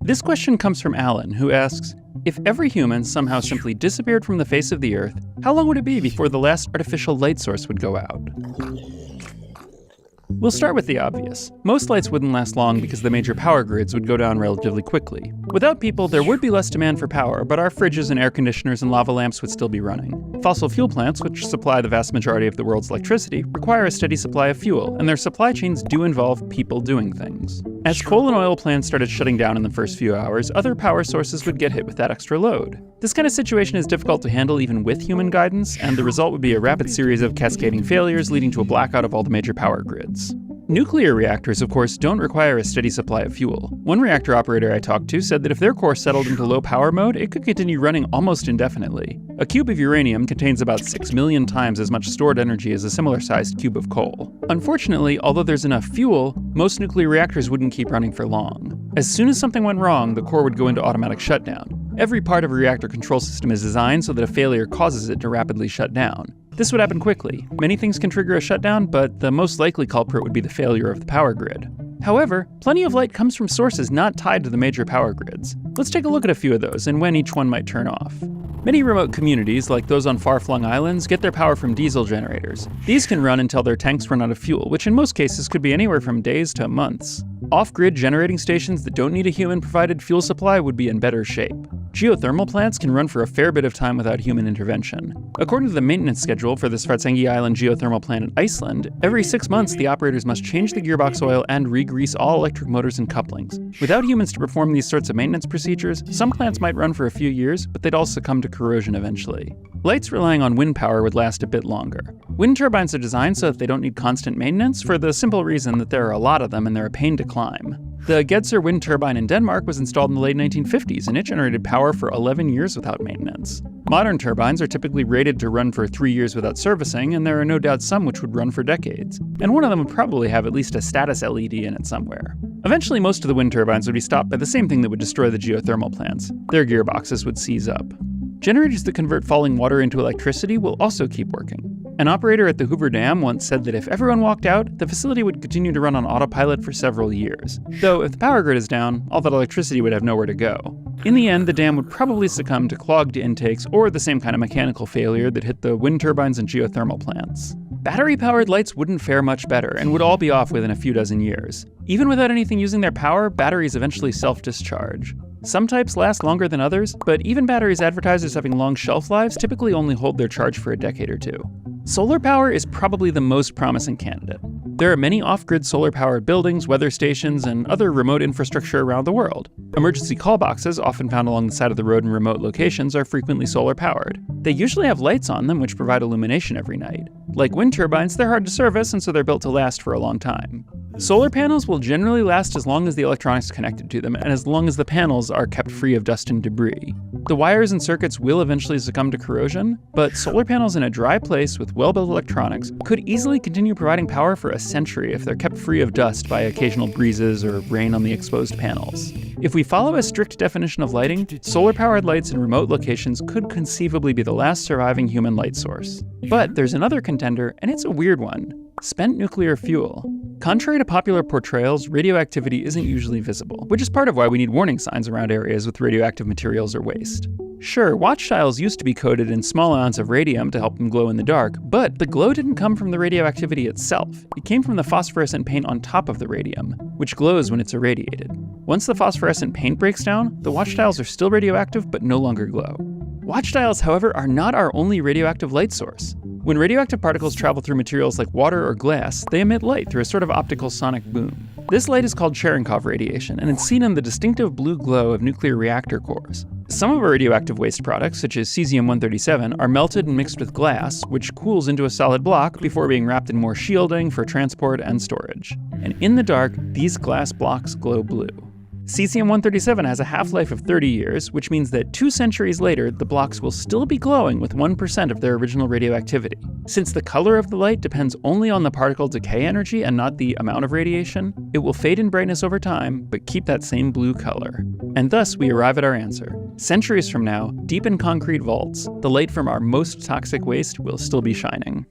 This question comes from Alan, who asks, if every human somehow simply disappeared from the face of the Earth, how long would it be before the last artificial light source would go out? We'll start with the obvious. Most lights wouldn't last long because the major power grids would go down relatively quickly. Without people, there would be less demand for power, but our fridges and air conditioners and lava lamps would still be running. Fossil fuel plants, which supply the vast majority of the world's electricity, require a steady supply of fuel, and their supply chains do involve people doing things. As coal and oil plants started shutting down in the first few hours, other power sources would get hit with that extra load. This kind of situation is difficult to handle even with human guidance, and the result would be a rapid series of cascading failures leading to a blackout of all the major power grids. Nuclear reactors, of course, don't require a steady supply of fuel. One reactor operator I talked to said that if their core settled into low power mode, it could continue running almost indefinitely. A cube of uranium contains about 6 million times as much stored energy as a similar-sized cube of coal. Unfortunately, although there's enough fuel, most nuclear reactors wouldn't keep running for long. As soon as something went wrong, the core would go into automatic shutdown. Every part of a reactor control system is designed so that a failure causes it to rapidly shut down. This would happen quickly. Many things can trigger a shutdown, but the most likely culprit would be the failure of the power grid. However, plenty of light comes from sources not tied to the major power grids. Let's take a look at a few of those and when each one might turn off. Many remote communities, like those on far-flung islands, get their power from diesel generators. These can run until their tanks run out of fuel, which in most cases could be anywhere from days to months. Off-grid generating stations that don't need a human-provided fuel supply would be in better shape. Geothermal plants can run for a fair bit of time without human intervention. According to the maintenance schedule for the Svartsengi Island geothermal plant in Iceland, every 6 months the operators must change the gearbox oil and re-grease all electric motors and couplings. Without humans to perform these sorts of maintenance procedures, some plants might run for a few years, but they'd all succumb to corrosion eventually. Lights relying on wind power would last a bit longer. Wind turbines are designed so that they don't need constant maintenance for the simple reason that there are a lot of them and they're a pain to climb. The Gedser wind turbine in Denmark was installed in the late 1950s, and it generated power for 11 years without maintenance. Modern turbines are typically rated to run for 3 years without servicing, and there are no doubt some which would run for decades. And one of them would probably have at least a status LED in it somewhere. Eventually, most of the wind turbines would be stopped by the same thing that would destroy the geothermal plants. Their gearboxes would seize up. Generators that convert falling water into electricity will also keep working. An operator at the Hoover Dam once said that if everyone walked out, the facility would continue to run on autopilot for several years. Though if the power grid is down, all that electricity would have nowhere to go. In the end, the dam would probably succumb to clogged intakes or the same kind of mechanical failure that hit the wind turbines and geothermal plants. Battery-powered lights wouldn't fare much better and would all be off within a few dozen years. Even without anything using their power, batteries eventually self-discharge. Some types last longer than others, but even batteries advertised as having long shelf lives typically only hold their charge for a decade or two. Solar power is probably the most promising candidate. There are many off-grid solar-powered buildings, weather stations, and other remote infrastructure around the world. Emergency call boxes, often found along the side of the road in remote locations, are frequently solar-powered. They usually have lights on them which provide illumination every night. Like wind turbines, they're hard to service, and so they're built to last for a long time. Solar panels will generally last as long as the electronics connected to them, and as long as the panels are kept free of dust and debris. The wires and circuits will eventually succumb to corrosion, but solar panels in a dry place with well-built electronics could easily continue providing power for a century if they're kept free of dust by occasional breezes or rain on the exposed panels. If we follow a strict definition of lighting, solar-powered lights in remote locations could conceivably be the last surviving human light source. But there's another contender, and it's a weird one: spent nuclear fuel. Contrary to popular portrayals, radioactivity isn't usually visible, which is part of why we need warning signs around areas with radioactive materials or waste. Sure, watch dials used to be coated in small amounts of radium to help them glow in the dark, but the glow didn't come from the radioactivity itself. It came from the phosphorescent paint on top of the radium, which glows when it's irradiated. Once the phosphorescent paint breaks down, the watch dials are still radioactive but no longer glow. Watch dials, however, are not our only radioactive light source. When radioactive particles travel through materials like water or glass, they emit light through a sort of optical sonic boom. This light is called Cherenkov radiation, and it's seen in the distinctive blue glow of nuclear reactor cores. Some of our radioactive waste products, such as cesium-137, are melted and mixed with glass, which cools into a solid block before being wrapped in more shielding for transport and storage. And in the dark, these glass blocks glow blue. Cesium-137 has a half-life of 30 years, which means that 2 centuries later, the blocks will still be glowing with 1% of their original radioactivity. Since the color of the light depends only on the particle decay energy and not the amount of radiation, it will fade in brightness over time, but keep that same blue color. And thus, we arrive at our answer. Centuries from now, deep in concrete vaults, the light from our most toxic waste will still be shining.